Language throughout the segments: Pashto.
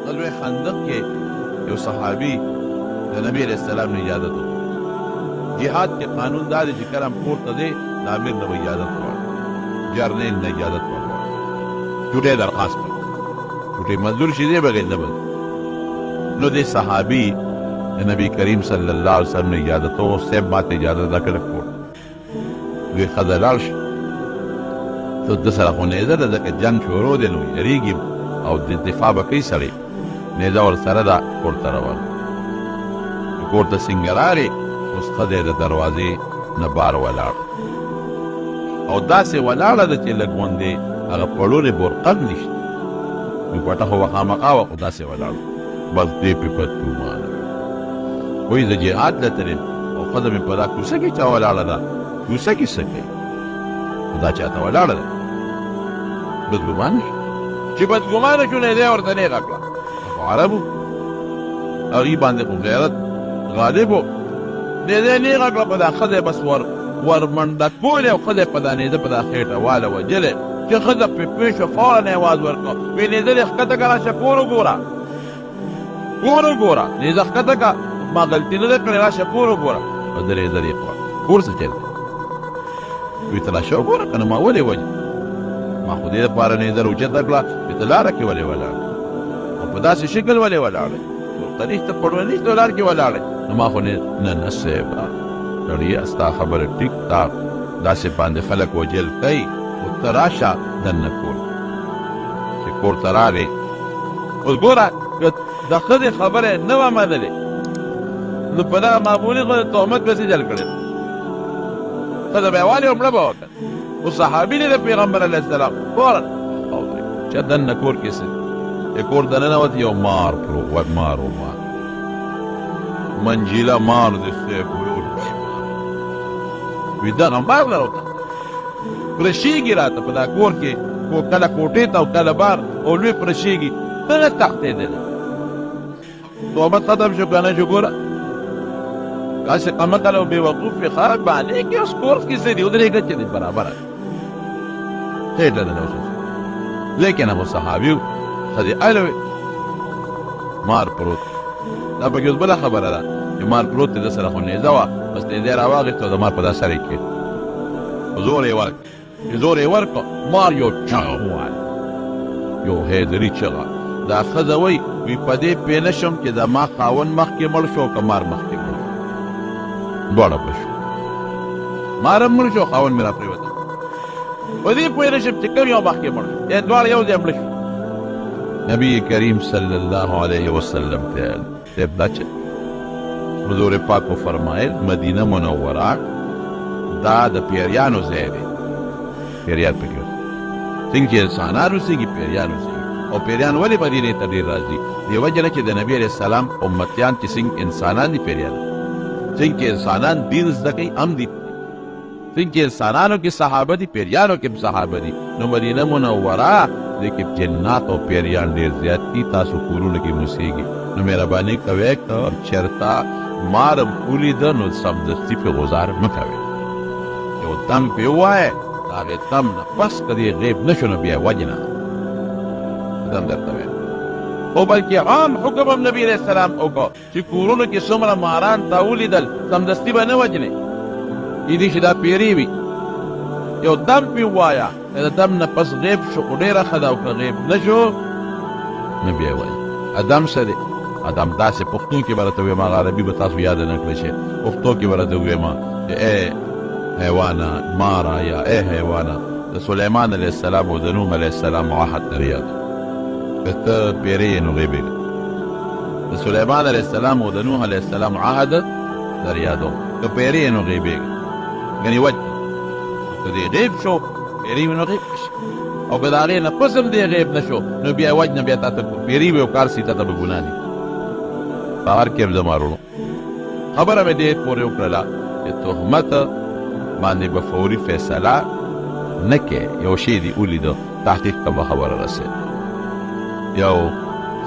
غزوه خندق کې یو صحابي د نبی علیہ السلام نه اجازت وغوښته. جهاد کې قانون دا دی چې کله پورته دی د امیر نه به اجازت وغواړي، جرنیل نه اجازت وغواړي، چوټې درخواست کړي، چوټې منظور شي دی بغیر نه بل. نو دې صحابي د نبی کریم صلی الله علیه وسلم نه اجازت وغوښته، صاحب ماته اجازت راکړه کور دوی ښځه لاړ شي. ته د سره خو نیزه ده، ځکه جنګ شروع دی نو یېرېږي او د دفاع به کوي سړی. نیزه ورسره ده، کور ته روان. کور ته څنګه راغی، اوس ښځه د دروازې نه بار ولاړ او داسې ولاړه ده چې لږ غوندې هغه پړونې برقد نشته، نو پټه خو به خامخا وه، خو داسې ولاړه. بس دې پې بدګمانه وایي زه جهاد ته تلم او ښځه مې په دا کوڅه کې چا ولاړه ده، کوڅه کې څه کوي، خو دا چاته ولاړه ده. بدګمانه شو، چې بدګمانه شو نه دی ورته نیغه کړه. خو عربو هغې باندې خو غیرت غالب و، نیزه نیغه کړه په دا ښځه بس ور منډه کولې او ښځه په دا نیزه په دا خېټه واله وجلې چې ښځه پې پوه شوه، فوراً یې اواز ورکړه، وایي نیزه دې ښکته کړه، راشه کور وګوره، کور وګوره، نیزه ښکته کړه، ما غلطي نه ده کړې، راشه کور وګوره. او د نیزه دې کړه کور څه چل دی؟ وایي ته راشه وګوره که نه ما ولې وجه، ما خو دې دپاره نیزه راوچته کړه چې ته لاره کې ولې ولاړې او په داسې شکل ولې ولاړې، ورته نشته پړونه نشته لار کې ولاړې. نو ما خو نه صاحبه سړیه ستا خبره ټیک ټاک داسې باندې خلک وجل کوي، خو ته راشه دننه کور. چې کور ته راغې اوس ګوره که د ښځې خبره نه وه منلې نو په دغه معمولي غوندې تهمت پسې جل کړی، ښځه به یې والې او مړه به وکړه. خو صحابي دی د پیغمبر علیه السلام، فوراً چې دننه کور کې څه کور دننه وت یو مار پرو مار و مار منجیله مار د صاحب وي دغه مار لره پرشېږي راته په دا کور کې، کله کوټې ته او کله بار او لوی پرشېږي، ته نه تښتېدلی. تهمت ختم شو که نه شو؟ ګوره داسې قمقل او بېوقوف وي خلک باندې کې اوس کورس کې څه دي ودرېږه چې دی برابره خېټه ده اوس لیکن هغه صحابي و، ښځې اله وې مار پروت. دا پکې اوس بله خبره ده چې مار پروت دی، د سره خو نیزه وه، بس نیزه یې راواخېست او د مار په دا سر یې کېښ، زور یې ورکړ. چې زور یې ورکړ مار یو چغه ووهله، یو حیدري چغه. دا ښځه وایي په دې پوه نه شم چې زما خاوند مخکې مړ شو که مار مخکې مړ شو، دواړه پوه شو، مار هم مړ شو، خاوند مې را پرېوته. په دې پوه نه شم چې کوم یو مخکې مړ شو، یا دواړه یو ځای مړه شو. نبی کریم صلی الله علیه وسلم ته صاحب دا چې حضور پاک و فرمایل مدینه منوره دا د پیریانو ځای دی. پیریان پکې څنګه چې انسانان اوسېږي پیریان اوسېږي، او پیریان ولې مدینې ته ډېر راځي؟ دې وجه نه چې د نبي علیه السلام امتیان چې څنګه انسانان دي پیریان، څنګه چې انسانان دین زده کوي هم دي، څنګه چې انسانانو کې صحابه دي پیریانو کې صحابه دي. نو مدینه منوره دې کې جنات او پیریان ډېر زیات دي، تاسو کورونو کې اوسېږي. نو مهرباني کوئ که چېرته مار هم ولیده نو سمدستي پې غذار مه کوئ، یو دم پې ووایه، د هغې دم نه پس که دې غیب نه شو نو بیا وجه نه دم درته وایم. او بلکې عام حکم هم نبي علیه السلام وکړ چې کورونو کې څومره ماران تا ولیدل سمدستي به نه وجنې، کیدای شي دا پیرې وي، یو دم پې ووایه، که د دم نه پس غیب شو خو ډېره ښه ده، او که غیب نه شو نو بیا یې وایي. ادم څه دی؟ ادم داسې پښتو کې به راته ویم، هغه عربي به تاسو یاد نه کړی شئ، پښتو کې به راته ویم چې ای حیوانه ماره یا ای حیوانه د سلیمان علیه السلام او د نوح علیه السلام عهد در یاد که ته پیرې یې نو غیبېږه. د سلیمان علیه السلام او د نوح علیه السلام عهد در یادو، که پیرې یې نو غیبېږه، ګنې وجه که دې غیب شو پیرې وي نو غیب شي، او که د هغې نه پس هم دې غیب نه شو نو بیا وجه نه بیا تا ته پیرې وي او کار سي تا ته به ګناه دي. په هر کې هم زما وروڼو خبره مې دې پورې وکړله چې تهمت باندې به فوري فیصله نه کې، یو شی دې ولیده تحقیق ته به خبره رسېد. یو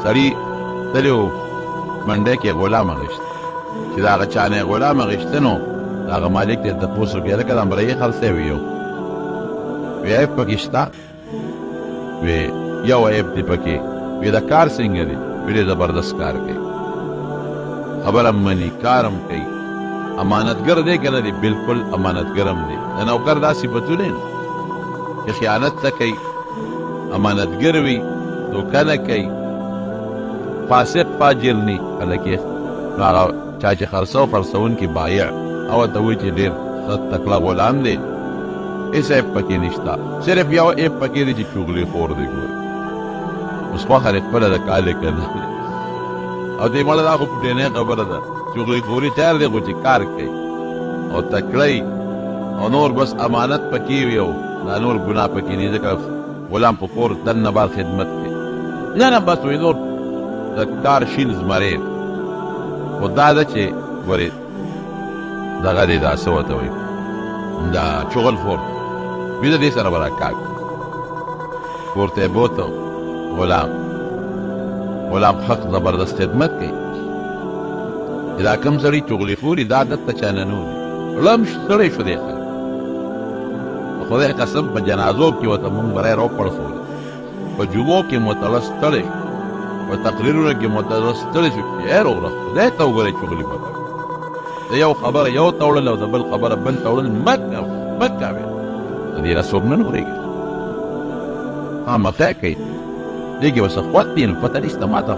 سړي تللی و منډی کې غلام اخیست، چې د هغه چا نه یې غلام اخیسته نو د هغه مالک ته یې تپوس وکړي هلکه دا مړی خرڅی وي یو وی عیب پکې شته؟ وی یو عیب دی پکې. وی دا کار څنګه دی؟ ډېر زبردست کار کوي، خبره مني، کارم کوي، امانتګر دی که نه دی؟ بلکل امانتګرم دی. د نوکر دا صفتونه نه چې خیانت نه کوي، امانتګر وي، دوکه نه کوي، فاسق فاجر نی. هلکې هغه چا چې خرڅونکي بایع او ته وایي چې ډېر ښه تکړه غلام دی، هېڅ عیب پکې نشته، صرف یو عیب پکې دی چې چغلي خور دی. ګوره اوس خوښه دی خپله د کالې که نه دی، او دې مړه دا خو پټینۍ خبره ده، چغلي خوري تیار دی خو چې کار کوي او تکړه او نور بس امانت پکې وي او دا نور ګناه پکې نه، ځکه غلام په کور دننه بار خدمت کوي. نه نه بس وایي نور د کار شین زمری، خو دا ده چې ګورې دغه دی دا څه ورته وایي دا چغل خور وي، د دې سره به راکاږي. کور ته یې بوته غلام حق زبردست خدمت کوي. دا کم سړي چغلي خوري دا عادت ته چا نه نه وي، ړم ستړی شو دی خلک، خدای قسم په جنازو کې ورته مونږ برای راوپړسولو، په جمعو کې متړه ستړی شو، په تقریرونو کې متړه ستړی شو چې ای روغ خدای ته وګورئ چغلي به کوي. د یو خبره یو ته وړل او د بل خبره بل ته وړل مه کوې، د دې نه څوک نه نورېږي. خامخا کوي، دې کې به څه خوند وي نو پته نشته، ما ته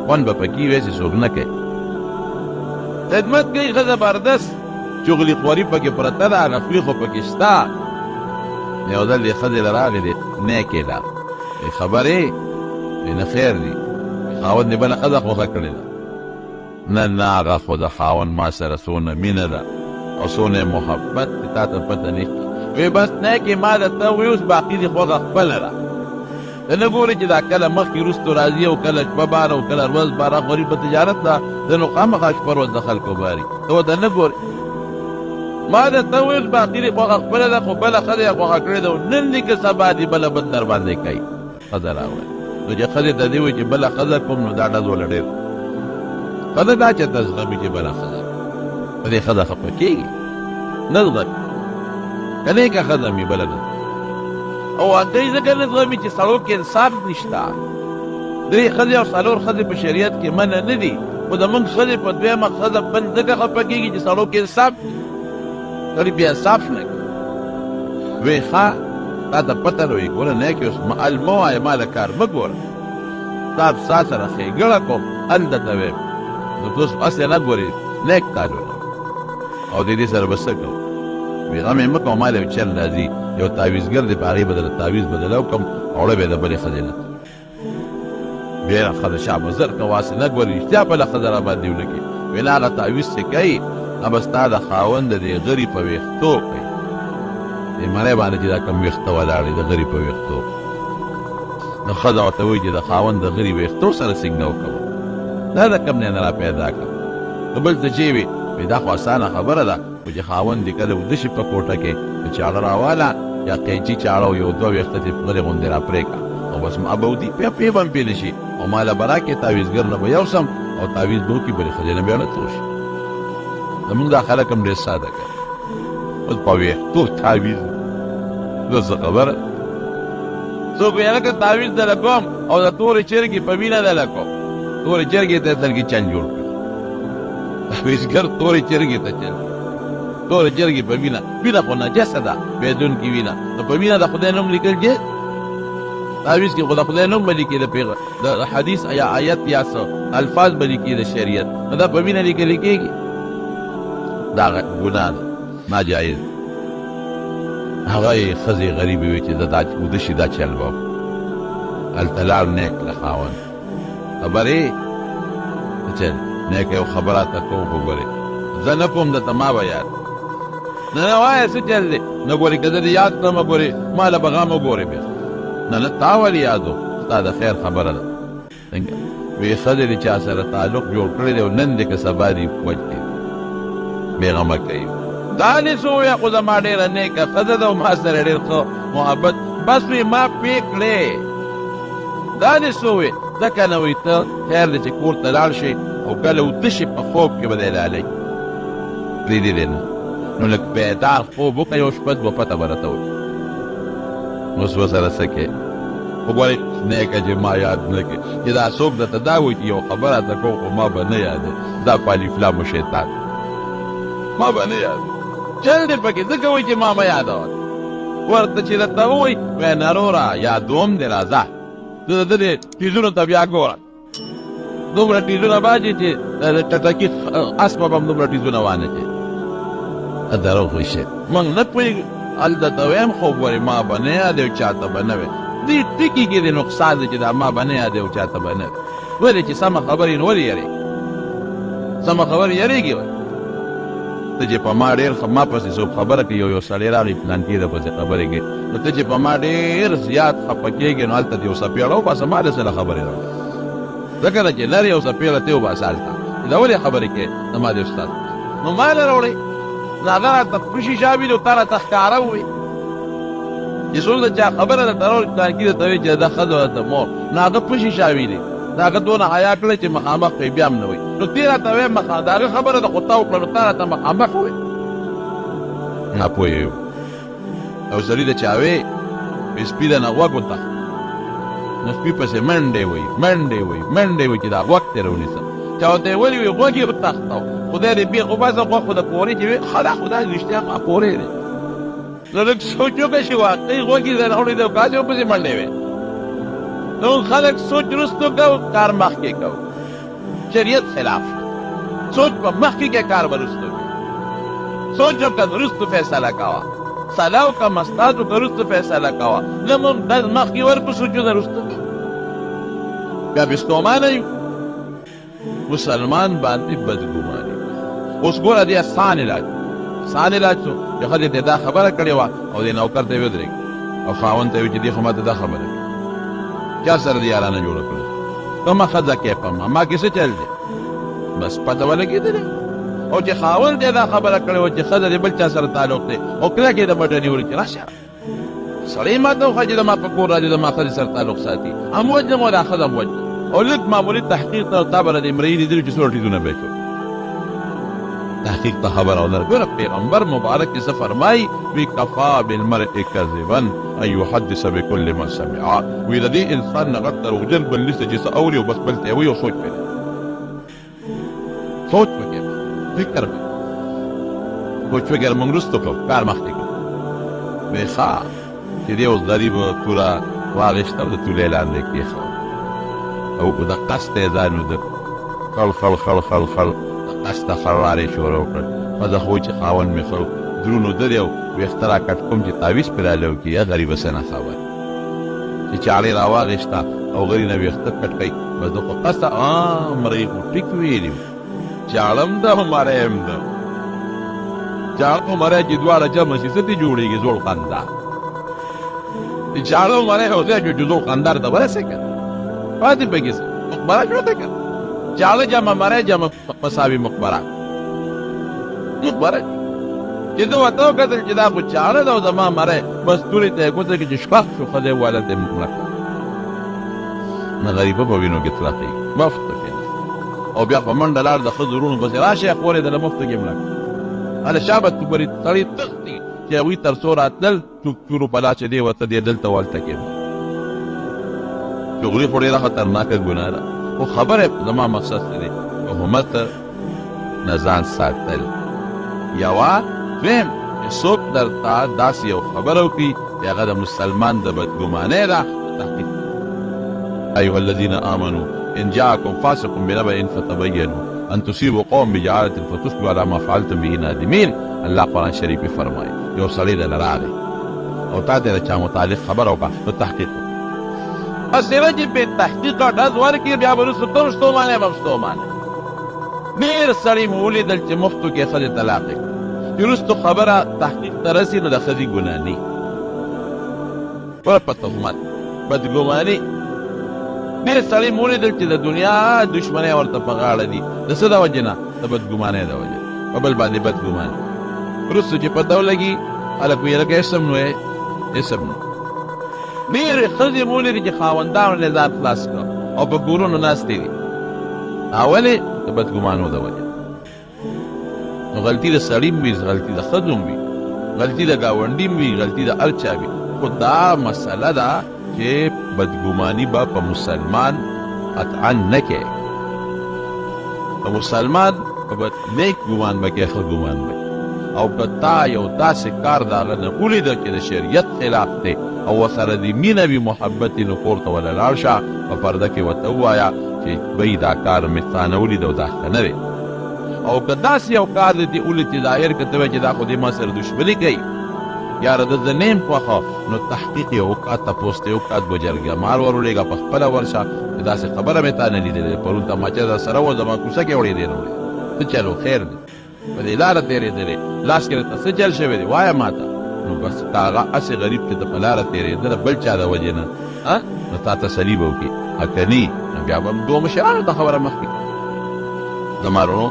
خوند به پکې وي چې څوک نه کوي. خدمت کوي ښه زبردست، چغلي خواري پکې پرته ده، غفلي خو پکې شته. یو ځل دې ښځې له راغلې دی نیکې ده خبرې نه خیر دي، خاوند دې بله ښځه خوښه کړې ده، نه هغه خو د خاوند ما سره څونه مینه ده او څونه محبت دی تا ته پته نشته. وی بس نیکې ما درته ووایي اوس باقي دې خوښه خپله ده، ته نه ګورې چې دا کله مخکې وروستو راځي او کله شپه بار او کله ورځ بار. هغه غریب په تجارت ده، ده نو خامخا شپه ورځ د خلکو باري، ته ورته نه ګورې. ما درته وویل باقي دې خوښه خپله ده، خو بله ښځه یې خوښه کړې ده او نن دې که سبا دې بله بد در باندې کوي. ښځه راوړې نو چې ښځې ته دې وایي چې بله ښځه کوم، نو دا ډز وله ډېر ښځه دا چې ته زغمي چې بله ښځه په دې ښځه خفه کېږي، نه زغمي که نیکه ښځه مې بله نه، او هغوی ځکه نه زغمي چې سړو کې انصاف نشته. درې ښځې او څلور ښځې په شریعت کې منع نه دي، خو زمونږ ښځې په دویمه ښځه بل ځکه خفه کېږي چې سړو کې انصاف دي، سړي بیا انصاف نه کوي. وی ښه تا ته پته نه وي، ګوره نیکې اوس مه وایه ما له کار مه ګوره، ستا سره ښېګړه کوم هلته ته ویم، نو ته اوس هسې نه ګورې نیک تا جوړوم او د دې سره به څه کوم. وی غم یې مه کوم، ما له یو چل راځي یو تعویزګر دی، په هغې به درله تعویز بدله وکړم او وړه به یې د بلې ښځې نه بیا ښځه شا به زر کوه، هسې نه ګورې رښتیا بله ښځه را باندې ولګي. وی نه هغه تعویز چې کوي هغه ستا د خاوند د دې غري په ویښتو کوي، دې مړی باندې چې دا کوم ویښته ولاړ دی د غري په ویښتو، نو ښځه ورته وایي چې د خاوند د غري ویښتو سره څنګه وکړم، دا د کوم نه نه را پیدا کړم. نو بل څه چې وي دا خو اسانه خبره ده، خو چې خاوند دې کله وده شي په کوټه کې نو چاړه راواله یا قیچي چاړه او یو دوه ویښته دې غرې غوندې را پرې کړه او بس ما به ودي پې به هم پیلې شي او ما له به راکړې تعویزګر نه به یوسم او تعویز به وکړي بلې ښځې نه بیا ړته وشي. زمونږ دا خلک هم ډېر ساده کوي، اوس په ویښتو تعویز دا څه خبره، څوک وایي هلکه تعویز دله کوم او د تورې چرګې په وینه دله کوم، تورې چرګې ته دلګي چند جوړ کړي، تعویزګر تورې چرګې ته چل، تورې چرګې په وینه خو نجسه ده بېدونکې وینه، نو په وینه د خدای نوم لیکل جایز، تعویز کې خو د خدای نوم به لیکي، د حدیث یا آیت یا څه الفاظ به لیکي د شریعت، نو دا په وینه لیکل کېږي، دا ګناه ده ناجایز. هغه یې ښځې غریبې وې چې دا وده شي دا چل به هلته لاړ نیک له خاوند خبرې چل نیک یو خبره ته کوم خو ګورې زه نه کوم درته ما به یاد نه وایه څه چل دی نه ګورې که زه دې یاد کړم ګورې ما له به غم وګورې بیا نه تا ولې یاد و ستا د خیر خبره ده څنګه وی ښځې دې چا سره تعلق جوړ کړی دی او نن دې که سبا دې وجدي بېغمه کوي دا دې څه ووایه خو زما ډېره نیکه ښځه ده او ما سره ډېر ښه محبت بس وی ما پې کړې دا دې څه ووایې ځکه نه وایي ته خیر دی چې کور ته لاړ شي او کله وده شي په خوب کې به دی لالی پرېږدي دی نه نو لږ بیدار خوب وکړه یو شپه دوه پته به راته وکړي اوس به سره څه کوې وګورئ نیکه چې ما یاد نه کړې چې دا څوک درته دا وایي چې یو خبره ته کوم خو ما به نه یادوي دا په الفلام و شیطان ما به نه یادوي چل دې پکې ځکه وایي چې ما مه یادوه ورته چې درته ووایي وایي نروره یادوم دې راځه زه د دې ټیزونو ته بیا ګورم دومره ټیزونه باجې چې د ټټکي اس به هم دومره ټیزونه وانه چې دروغ وشي موږ نه پوهېږو هلته ته ویم خو ګورې ما به نه یادوي چاته به نه وي دې ټکي کې د نقصان دی چې دا ما به نه یادوي چاته به نه وي ولې چې سمه خبرې نو ولې یېرېږي سمه خبرې یېرېږي وایي ته چې په ما ډېر ما پسې څوک خبره کوي یو سړی راغی پلانکي ده پسې خبرې کوي نو ته چې په ما ډېر زیات خفه کېږې نو هلته دې یو څپېړه وباسه ما دې سره خبرې راوړه ځکه ده چې لرې یو څپېړه ته وباسه هلته دا ولې خبرې کوې زما دې استاد نو ما له راوړې نو هغه راته پشي شابي نو تا راته ښکاره ووایي چې څوک د چا خبره درته راوړي پلانکي درته وایي چې دا ښځه ده مور نو هغه پشي شابي دی دا هغه دونه حیا کړی چې مخامخ کوي بیا هم نه وایي نو تی راته وایې د هغه خبره ده خو تا وکړه نو تا راته مخامخ وایي ناپوه یو او سړي د چا وې سپي ده نه غوږ وتښت نو سپي پسې منډې وایي منډې وایي چې دا غوږ ترې ونیسه چا ورته یې ولي وایي غوږ یې وتښته خدای دې بېخ وباسه غوږ خو د پورې چې وې خدا خدای رښتیا پورې دی نو لږ سوچ وکړه چې واقعي غوږ یې درنه وړی دی او کاسې ورپسې منډې وې نو خلک سوچ رستو کوو کار مخکې کوو شریعت خلاف سوچ په مخکې کې کار به رستو کوي سوچ وکړه رستو فیصله کوه سلا وکړه مستاد وکړه رستو فیصله کوه نه مونږ مخکې ورپه سوچونه رستو کوو بیا بستومانه یو مسلمان باندې بدګماني اوس ګوره دې آسان علاج څو چې ښځې دې دا خبره کړې وه او دې نوکر ته یې ودرېږي او خاوند ته یې وي چې دې خو ما ته دا خبره کوي چا سره دې یارانه جوړه کړې کومه ښځه کې په ما کې څه چل دی بس پته ولګېدلې او چې خاوند دې دا خبره کړې وه چې ښځه دې بل چا سره تعلق دی او کله کې د مټه نیولې چې راشه سړی ما ته وښیه چې د ما په کور راځي د ما ښځې سره تعلق ساتي هم وجنم او دا ښځه هم وجنم او لږ معمولي تحقیق ته تا به د امرئي لیدلي چې څومره ټیزونه به یې کړو تحقیق ته خبره ونه ګوره پیغمبر مبارک چې څه فرمایي وی کفا بالمرء کذبا ان یحدث بکل ما سمع وی د دې انسان نه غټ دروغجن بل نشته چې څه اوري او بس بل ته یې وایي او سوچ پرې سوچ وکړه فکر وکړه سوچ فکر موږ وروسته کوو کار مخکې کوو وی ښه چې دې اوس ضریب توره واغېسته او د تولې لاندې کېښوه او د قصد یې ځان د خړ قصده خروارې شروع کړل ښځه خو چې خاوند مې ښه درونو درې او ویښته را کټ کوم چې تعویض پرې رالی وکړي یا غریبه څه نه خبر چې چاړې را واغېسته او غري نه ویښته کټ کوي بس د خو قصده مرغۍ خو ټیک ویلي وو چاړه هم ده مری هم ده چاړه او مری چې دواړه جمع شي څه دې جوړېږي زوړ خندار چاړه او مری یو ځای چې زوړ خندار ته ورسې که پاتې پکې څه مقبره جوړه که چاړه جمع مری جمع مساوي مقبره چې ده ورته وکتل چې دا خو چاړه ده او زما مری بس تورې ته یې ګوته کړي چې شپږ شو ښځه یې وویله ته یې مړه کړه نه غریبه په وینو کې تلقی مفت کې او بیا په منډه لاړ د ښځو وروڼو پسې راشئ خورې ده له مفته کې مړه کړه هله شا به توبرې سړی تښتي چې هغوی تر څو راتلل چوک چورو په لاس چې دی ورته دی دلته والته کې چغلي خو ډېره خطرناکه ګناه ده خو خبره زما مقصد څه دی تهمت نه ځان ساتل یوه دویم چې څوک درته داسې یو خبره وکړي چې هغه د مسلمان د بدګمانۍ ده تحقیق ایها الذین آمنوا ان جاءکم فاسق بنبأ فتبینوا ان تصیبوا قوم بجهالة فتصبحوا على ما فعلتم به نادمین الله قرآن شریف کې فرمایي یو سړی دله راغی او تا ته د چا متعلق خبره وکړه نو تحقیق اسره چې په تحقیق ډز ورکړي بیا به وروسته ته هم ستومانه یم هم ستومانه ډېر سړي مې ولیدل چې مفتو کې ښځې طلاق یې چې وروستو خبره تحقیق ته رسي نو د ښځې ګناه نه په تهمت بدګماني ډېر سړي مې ولیدل چې د دنیا دشمنۍ ورته په غاړه دي د څه د وجې نه د بدګمانۍ د وجې په بل باندې بدګماني وروستو چې پته ولګي خلک ویې لکه اسم نو اسم نو ډېرې ښځې مې ولیدې چې خاوندانو یې ځان خلاص کړه او په کورونو ناستې دي ولې د بدګمانو د وجې نو غلطي د سړي هم وي غلطي د ښځو هم وي غلطي د ګاونډي هم وي غلطي د هر چا وي خو دا مسله ده چې چې بدګماني به په مسلمان قطعا نه کوي. په مسلمان په نیک ګمان به کوي، ښه ګمان به، او که تا یو داسې کار د هغه نه ولیده چې د شریعت خلاف دی او ورسره د مینه وي، محبت یې، نو کور ته وله لاړ شه، په پرده کې ورته ووایه چې بهی دا کار مې تا نه ولیده او دا ښه نه دی. او که داسې یو کار دی ولید چې ظاهر که ته وایې چې دا خو دې ما سره دشمني کوي، یاره د زه نه یم خوښه، نو تحقیق یې وکړه، تپوس ته یې وکړه، دوه جرګه مار ور ولېږه، په خپله ورشه چې داسې خبره مې تا نه لیدلې، پرون تماچه در سره وه، زما کوڅه کې وړې دی نه وړې، څه چلو خیر دی، په دې لاره تېرېدلې، لاس کې راته څه چل شوی دی وایه ما ته. نو بس که هغه هسې غریب چې ته په لاره تېرېدله بل چا د وجې نه، نو تا تسلي به وکړي، که نه نو بیا به دوه مشرانو ته خبره مخکې. زما وروڼو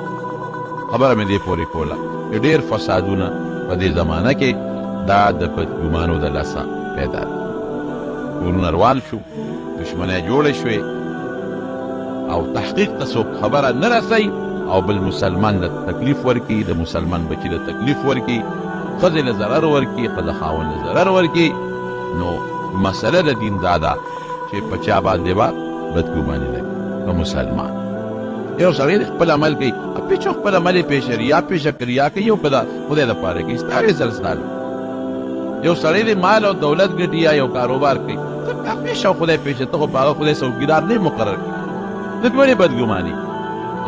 خبره مې دې پورې کوله چې ډېر فسادونه په دې زمانه کې دا د بدګمانو د لاسه پیدا ده. کورونه روان شو، دشمنۍ جوړې شوې، او تحقیق ته څوک خبره نه رسوي، او بل مسلمان له تکلیف ورکي، د مسلمان بچي له تکلیف ورکي، ښځې له ضرر ورکي، ښځه خاوند له ضرر ورکي. نو مسله د دین دا ده چې په چا باندې به بدګماني لګي. په مسلمان یو سړی د خپل عمل کوي، پیچو خپل عمل یې پیشه ریا پیشه کریا کوي، یو په دا خدای دپاره کوي، ستا رزق ستا دی. یو سړی د مال او دولت ګټي یا یو کاروبار کوي، ته پیشه او خدای پیشه، ته خو په هغه خدای څوکیدار نه مقرر کړي، ته ولې بدګماني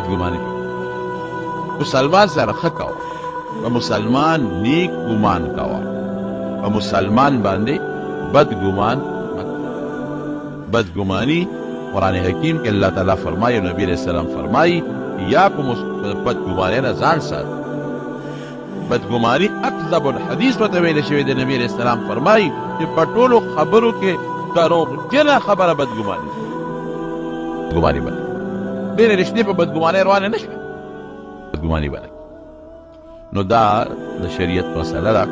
کوي؟ مسلمان سره ښه کوه، په مسلمان نیک ګمان کوه، په مسلمان باندې بدګماني قرآن حکیم کې الله تعالی فرمایي، نبی علیہ السلام فرمایي ایاکم بدګمانۍ نه ځان ساتئ. بدګماني اکذب الحدیث ورته ویل شوی دی. نبی علیہ السلام فرمایي چې په ټولو خبرو کې دروغجنه خبره بدګماني باندې ډېرې رښتینې په بدګمانۍ روانه نه شوه، بدګماني باندې. نو دا د شریعت مسله ده،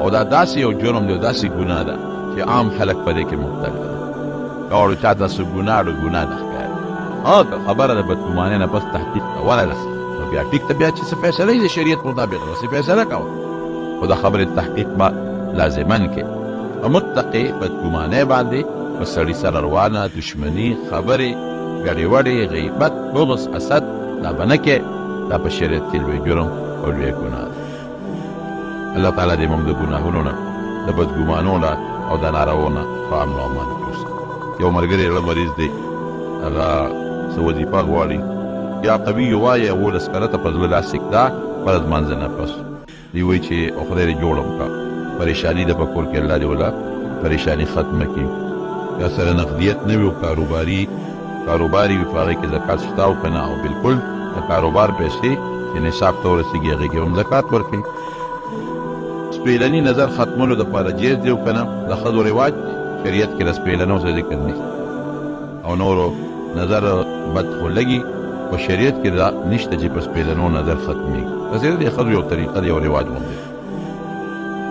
او دا داسې یو جرم دی، داسې ګناه ده چې عام خلک په دې کې مبتلا دي. او چا داسې ګناه نه ښکاري. که خبره د بدګمانۍ نه بس تحقیق کوله ده، نو بیا ټیک ته بیا چې څه فیصله یې د شریعت مطابق داسې فیصله کوه، خو د خبرې تحقیق به لازمن کې. په مطلقې بدګمانۍ باندې په سړي سره روانه دشمني، خبرې، ګډې وډې، غیبت، بغض، حسد، دا به نه کې. دا په شریعت کې لوی جرم او لوی ګناه ده. الله تعالی دې موږ د ګناهونو نه، د بدګمانو نه او د نارواو نه په امن او امان کې اوسه. یو ملګری زړه مریض دی، هغه څه وظیفه غواړي، یا قوي وایي 11 کلته په زړه لاس سکته پس لمانځه نه پس دی وایي چې خدای دې جوړ وکړه، پریشاني ده په کور کې، الله دې ولا پریشاني ختمه کړي. یا سره نقدیت نه وي او کاروباري وي، په هغې کې زکات شته او که نه، او بلکل د کاروبار پیسې چې نصاب ته ورسېږي هغې کې هم زکات ورکوي. سپېلني نظر ختمولو دپاره جایز دی او که نه، د ښځو رواج شریعت کې د سپېلنو څه ذکر نشته، او نورو نظر بد خو لګي، په شریعت کې دا نشته چې په سپېلنو نظر ختمېږي. داسې د ښځو یو طریقه دی، یو رواج هم دی.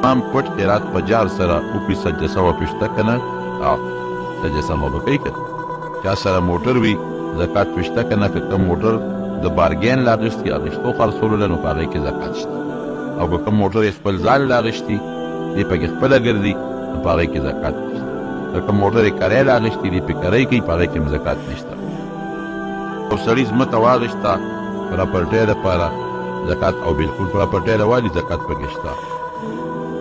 امام پټ قرات په جار سره وکړي سجده سوه پېشته که نه، سجده سمه به کوي که نه. چا سره موټر وي زکات پېشته که نه، که کوم موټر د بارګین له اخېستي اخېستو خرڅولو له، نو په هغې کې زکات شته، او که کوم موټر یې خپل ځان له اخېستي دی پکې خپله ګرځي، نو په هغې کې زکات نشته. که کوم موټر یې کرۍ له اخېستي دی پې کرۍ کوي، په هغې کې هم زکات نشته. یو سړي ځمکه واخېسته پراپرټۍ دپاره زکات، او بلکل پراپرټۍ روالي زکات پکې شته.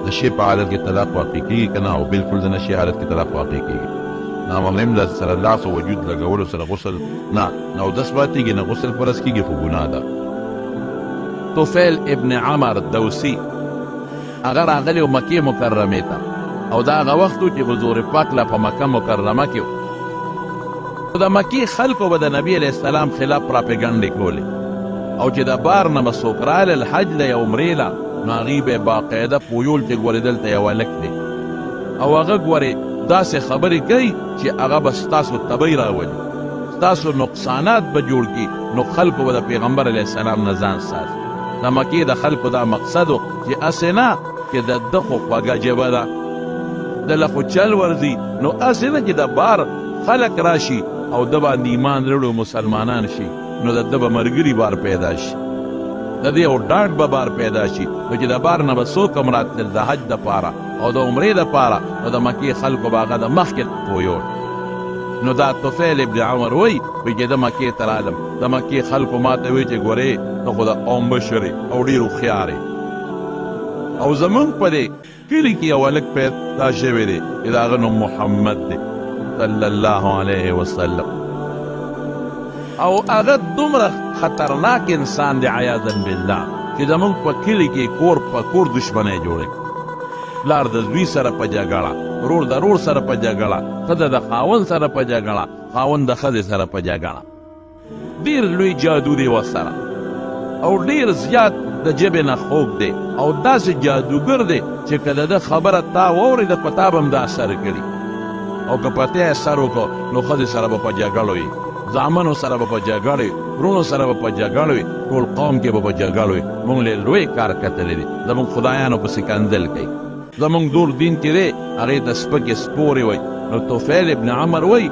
د شی په حالت کې طلاق واقع کېږي که نه، او بلکل د نشي حالت کې طلاق واقع کېږي. نامحرم له سره لاس او وجود لګولو سره غسل نه، اودس ماتېږي نه، غسل فرض کېږي، خو ګناه ده. طفیل ابن عمر دوسي هغه راغلی و مکې مکرمې ته، او دا هغه وخت و چې حضور پاک لا په مکه مکرمه کې و. د مکې خلکو به د نبي علیه السلام خلاف پراپګنډې کولې، او چې د بار نه به څوک راغلل حج له یا عمرې له، نو هغې به یې باقاعده پویول چې ګورې دلته یو هلک دی، او هغه ګورې داسې خبرې کوي چې هغه به ستاسو تبۍ راولي، ستاسو نقصانات به جوړ کړي. نو خلکو به د پیغمبر علیه السلام نه ځان ساتي. د مکې د خلکو دا مقصد و چې هسې نه چې د ده خو خوږه ژبه ده، ده له خو چل ورځي، نو هسې نه چې د بار خلک راشي او ده باندې ایمان راوړي مسلمانان شي، نو د ده به ملګري بار پیدا شي. د دې او ډاډ به بار پیدا شي نو چې د بار نه به څوک هم راتلل د حج دپاره او د عمرې دپاره نو د مکې خلکو به هغه د مخکې پویول نو دا طفیل ابن عمر وی چې د مکې ته رالم د مکې خلکو ما ته وی چې ګورې ته خو د قوم مشر او ډېر هوښیار او زمونږ په دې کلي کې یو هلک پیدا شوی دی چې د هغه نوم محمد دی صلی الله علیه وسلم او هغه دومره خطرناک انسان دی عیاذا بالله چې زمونږ په کلي کې کور په کور دشمنی جوړوي پلار د زوی سره په جګړه ورور د رور سره په جګړه ښځه د خاوند سره په جګړه خاوند د ښځې سره په جګړه ډېر لوی جادو دی ورسره او ډېر زیات د ژبې نه خوږ دی او داسې جادوګر دی چې که د ده خبره تا واورېده په تا به هم دا اثر کړي او که په ته یې اثر وکړو نو ښځې سره به په جګړو وي زامنو سره به په جګړه وي ورونو سره به په جګړه وي ټول قوم کې به په جګړه وي موږ له لوی کار کتلی دی زموږ خدایانو پسې کنځل کوي زمونږ دور دین کې دی هغې ته سپکې سپورې وی نو طفیل ابن عمر وی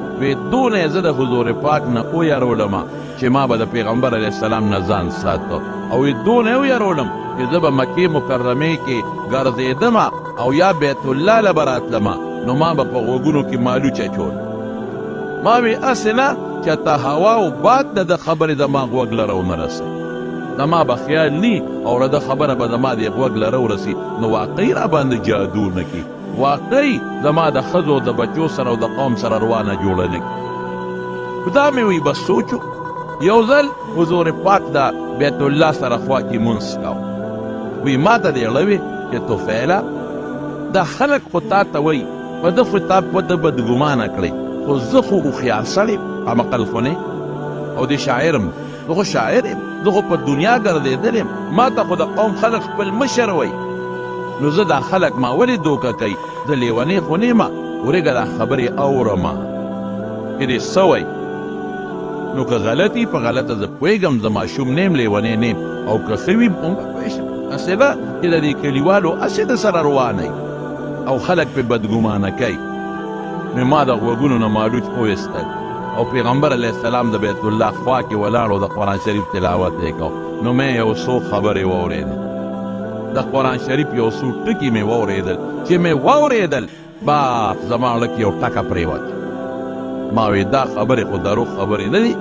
دونه یې زه د حضور پاک نه ویرولمه چې ما به د پیغمبر علیه السلام نه ځان ساته او دونه یې ویرولم چې زه به مکې مکرمې کې ګرځېدمه او یا بیت الله له به راتلمه نو ما به په غوږونو کې مالوچ اچول ما وی هسې نه چې ته هوا او باد د ده خبرې زما غوږ لره ونه رسوي زما به خیال نی او د خبره به زما د غوږ لره ورسي نو واقعي را باندې جادو نه کي واقعي زما د ښځو د بچو سره او د قوم سره روانه جوړه نه کي دا مې وی بس سوچو یو ځل حضور پاک د بیت الله سره خوا کې مونځ کوو وی ما ته دې اړوي چې طفیله دا خلک خو تا ته وی په ده خو تا په ده بدګمانه کړی خو زه خو هوښیار سړی یم عقل خو نه او د شاعر م زه خو شاعر یم زه خو په دنیا ګرځېدلی یم ما ته خو د قوم خلک خپل مشر وی نو زه دا خلک ما ولې دوکه کوي زه لیونی خو نه یم ورېږه دا خبرې اورمه چې دې څه وی نو که غلطي په غلطه زه پوهېږم زه ماشوم نه یم لیونی نه یم او که ښه وي هم به پوه شم هسې ده چې د دې کلیوالو هسې د سره روانئ او خلک پې بدګمانه کوي نو ما د غوږونو نه مالوچ وویستل او پیغمبر علیه السلام د بیت الله خوا کې ولاړ او د قرآن شریف تلاوت یې کو نو مې یو څو خبرې واورېدل د قرآن شریف یو څو ټکي مې واورېدل چې مې واورېدل بس زما زړه کې یو ټکه پرېوته ما وی دا خبرې خو دروغ خبرې نه دي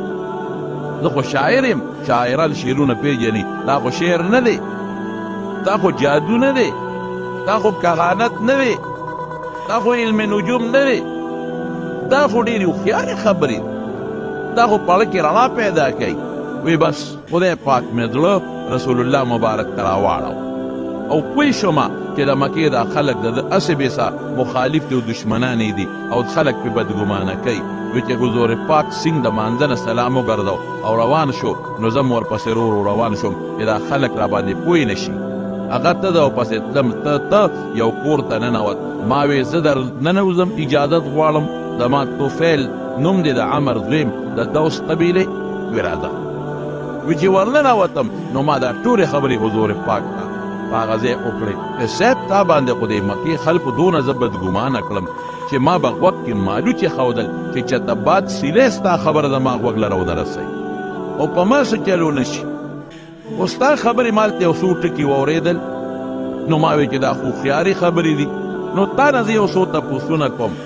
زه خو شاعر یم شاعران شعرونه پیژني دا خو شعر نه دی دا خو جادو نه دی دا خو کهانت نه دی دا خو علم نجوم نه دی دا خو ډېرې هوښیارې خبرې دا خو پړه کې رڼا پیدا کوي وی بس خدای پاک مې زړه رسول الله مبارک ته راواړو او پوه شومه چې د مکې دا خلک د ده هسې بېسه مخالف دي او دشمنان دي او خلک پې بدګمانه کوي وی چې حضور پاک سینګ د مانځه نه سلام وګرځو او روان شو نو زه م ورپسې ورو روان شوم چې دا خلک را باندې پوه نه شي هغه ته ده او پسې تلم ته یو کور ته ننوت ما وی زه در ننوځم اجازت غواړم زما طفیل نوم دی د عمر دویم د دوس قبیلې وی راځه وی چې ورننوتم نو ما دا ټولې خبرې حضور پاک ته په هغه ځای وکړې چې صاحب تا باندې خو د مکې خلکو دونه زه بدګمانه کړم چې ما به غوږ کې مالوچې ښودل چې چېرته باد سیلی ستا خبره زما غوږ لره ونه رسوي او په ما څه چلو نه شي خو ستا خبرې مالته یو څو ټکي واورېدل نو ما وی چې دا خو هوښیارې خبرې دي نو تا نه زه یو څو تپوسونه کوم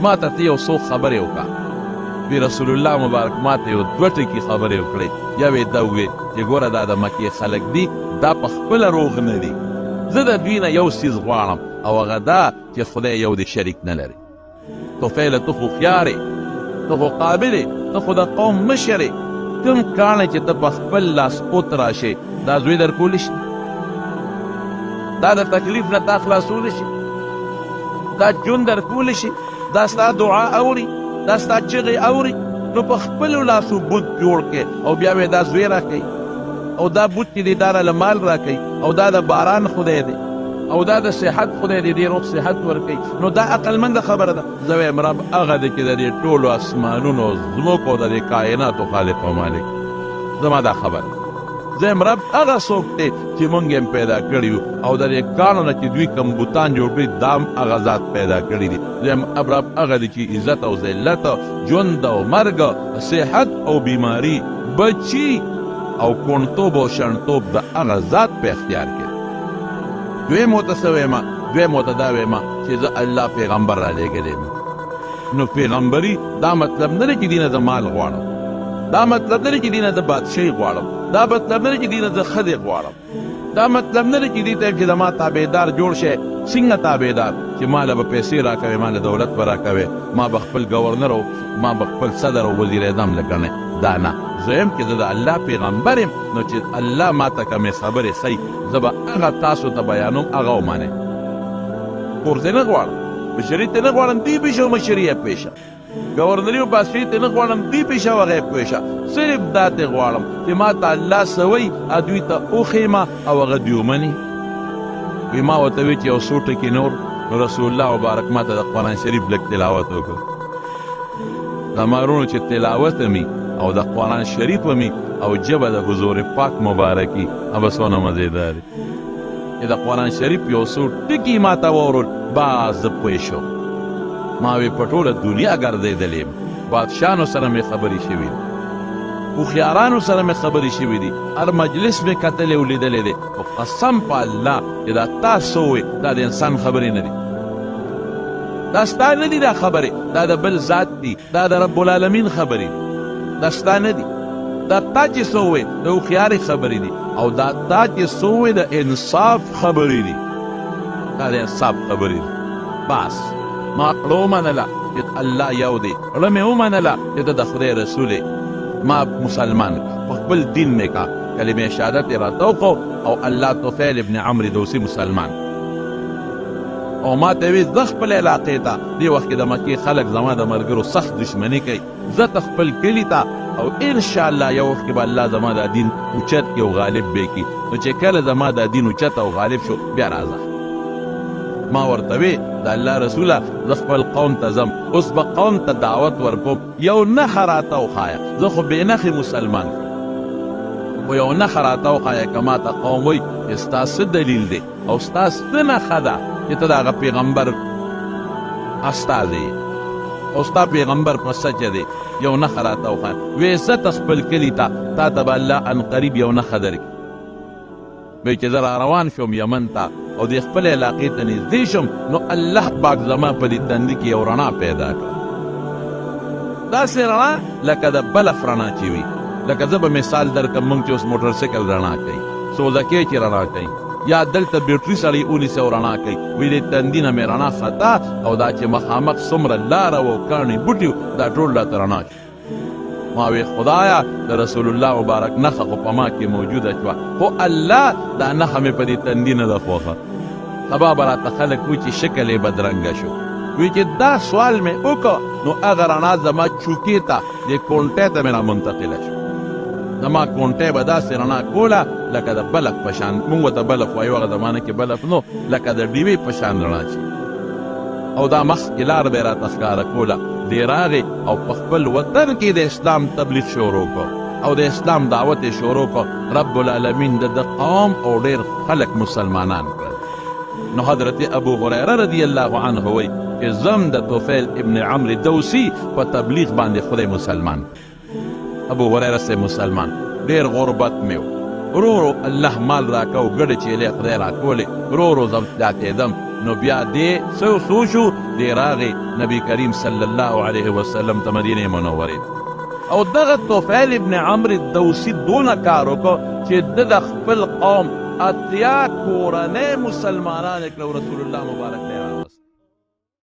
ما ته ته یو څو خبرې وکړه وی رسول الله مبارک ما ته یو دوه ټکي خبرې وکړې یو یې دا وویل چې ګوره دا د مکې خلک دي دا په خپله روغ نه دي زه د دوی نه یو څیز غواړم او هغه دا چې خدای یو د شریک نه لري طفیله ته خو هوښیار ته خو قابل ته خو د قوم مشر کوم کاڼی چې ته په خپل لاس اوت راشې دا زوی در کولی شي دا د تکلیف نه تا خلاصولی شي دا جون در کولی شي دا ستا دعا اوري دا ستا چغې اوري نو په خپلو لاسو بوت جوړ کړې او بیا وې دا زوی راکوي او دا بوت چې دی دا راله مال راکوي او دا د باران خدای دی او دا د صحت خدای دی دې روغ صحت ورکوي نو دا عقلمنده خبره ده زه وایم رب هغه دی چې د دې ټولو اسمانونو ځمکو او د دې کائناتو خالق او مالک زما دا خبره زه یم رب هغه څوک دی چې مونږ یې پیدا کړي یو او د دې کاڼو نه چې دوی کوم بوتان جوړ کړي دا هم هغه ذات پیدا کړي دي زه یم رب هغه دی چې عزت او ذلت ژوند او مرګ صحت او بیماري بچي او کونډتوب او شڼتوب د هغه ذات په اختیار کې. دویم ورته څه ویمه؟ دویم ورته دا ویمه چې زه الله پیغمبر رالیږلی یم. نو پیغمبري دا مطلب نه دی چې دینه زه مال غواړم، دا مطلب نه دی چې دینه زه بادشاهي غواړم، دا مطلب نه دی چې دینه زه ښځې غواړم، دا مطلب نه دی چې دې ته چې زما تابعدار جوړ شي. څنګه تابعدار؟ چې ماله به پیسې راکوې، ماله دولت به راکوې، ما به خپل ګورنر او ما به خپل صدر او وزیر اعظم لګنې. دا نه، زه یم چې زه د الله پیغمبر یم، نو چې الله ما ته کومې خبرې ښیي زه به هغه تاسو ته بیانوم، هغه ومنئ. کورسې نه غواړم، مشري ته نه غواړم، دې پیشه او مشري یې پیشه، ګورنري او بادشاهي ته نه غواړم، دې پیشه او هغه یې پیشه. صرف دا ته غواړم چې ما ته الله څه وایي دوی ته وښیمه او هغه دوی ومني. وی ما ورته وی چې یو څو ټکي نور، نو رسول الله مبارک ما ته د قرآن شریف لږ تلاوت وکړ. زما چې تلاوت مې او د قرآن شریف مې او جبه د حضور پاک مبارکي هغه څونه مزېدار چې د قرآن شریف یو څو ټکي ما ته واورول، باز زه پوه شوم. ما وی په ټوله دنیا ګرځېدلی یم، بادشاهانو سره مې خبرې شوي دي، هوښیارانو سره مې خبرې شوي دي، هر مجلس مې کتلی او لیدلی دی، خو قسم په الله چې دا تاسو ووایئ دا د انسان خبرې نه دي، دا ستا نه دي، دا خبرې دا د بل ذات دي، دا د رب العالمین خبرې دي، دا ستا نه دي. دا تا چې څه ووایې د هوښیارۍ خبرې دي، او دا تا چې څه ووایې د انصاف خبرې دي، دا د انصاف خبرې دي. بس ما کړه ومنله چې الله یو دی، کړه مې ومنله چې ته د خدای رسول یې، ما مسلمان په خپل دین مې کا، کلمه شهادت یې راته وکړو او الله طفیل ابن عمرو دوسي مسلمان. او ما ته وی زه خپل علاقې ته دې وخت کې د مکې خلک زما د ملګرو سخت دشمني کوي، زه ته خپل کلي ته او انشاءالله یو وخت کې به الله زما دا دین اوچت کړي او غالب به کړي. نو چې کله زما دا دین اوچت او غالب شو بیا راځه. ما ورته وی د الله رسوله زه خپل قوم ته ځم، اوس به قوم ته دعوت ورکوم، یو نښه راته وښایه، زه خو بې نښې مسلمان کړم، خو یو نښه راته وښایه که ما ته قوم وایي چې ستا څه دلیل دی او ستا څه نښه ده چې ته د هغه پیغمبر استازی یې او ستا پیغمبر په سچه دی، یو نښه راته وښایه. وی زه ته خپل کلي ته تا ته به الله ان قریب یو نښه درکړي. وی چې زه را روان شوم یمن ته او د خپل علاقې ته نږدې شم، نو الله پاک زما په دې تندي کې یو رڼا پیدا کړه، داسې رڼا لکه د بلف رڼا چې وي، لکه زه به مثال درکړم موږ چې اوس موټر سایکل رڼا کوي، سوزکې چې رڼا کوي، یا دلته بیټري سړی ونیسي او رڼا کوي، وی د تندي نه مې رڼا خطا او دا چې مخامخ څومره لاره و کاڼي بوټي دا ټول راته رڼا شو. ما وی خدایا د رسول الله مبارک نښه خو په ما کې موجوده شوه، خو الله دا نښه مې په دې تندي نه ده خوښه. سبا به راته خلک وایي چې شکل یې بدرنګه شو. وی چې دا سوال مې وکړه نو هغه رڼا زما چوکې ته دې کونټۍ ته مې رامنتقله شو. زما کونټۍ به داسې رڼا کوله لکه د بلف په شان، موږ ورته بلف وایو، هغه زمانه کې بلف نو، لکه د ډیوې په شان رڼا شي. او دا مخکې لار به یې راته ښکاره کوله، دې راغې او په خپل وطن کې د اسلام تبلیغ شروع کړ او د اسلام دعوت یې شروع کړ. رب العالمین د قوم او ډېر خلک مسلمانان کړل. نو حضرت ابو هریره رضی الله عنه وایي چې زم د طفیل ابن عمرو دوسي په تبلیغ باندې خدای مسلمان. ابو هریره سے مسلمان، ډېر غربت مې و، ورو ورو الله مال راکه او ګډې چیلې خدای راکولې، ورو ورو زه کېدم. نو بیا دې څه شو، دې راغې نبی کریم صلی الله علیه وسلم ته مدینې منورې او دغه طفیل ابن عمرو دوسي دونه کار وکړ چې ده د خپل قوم اتیا کورنۍ مسلمانان کړه، رسول الله مبارک دی راوست.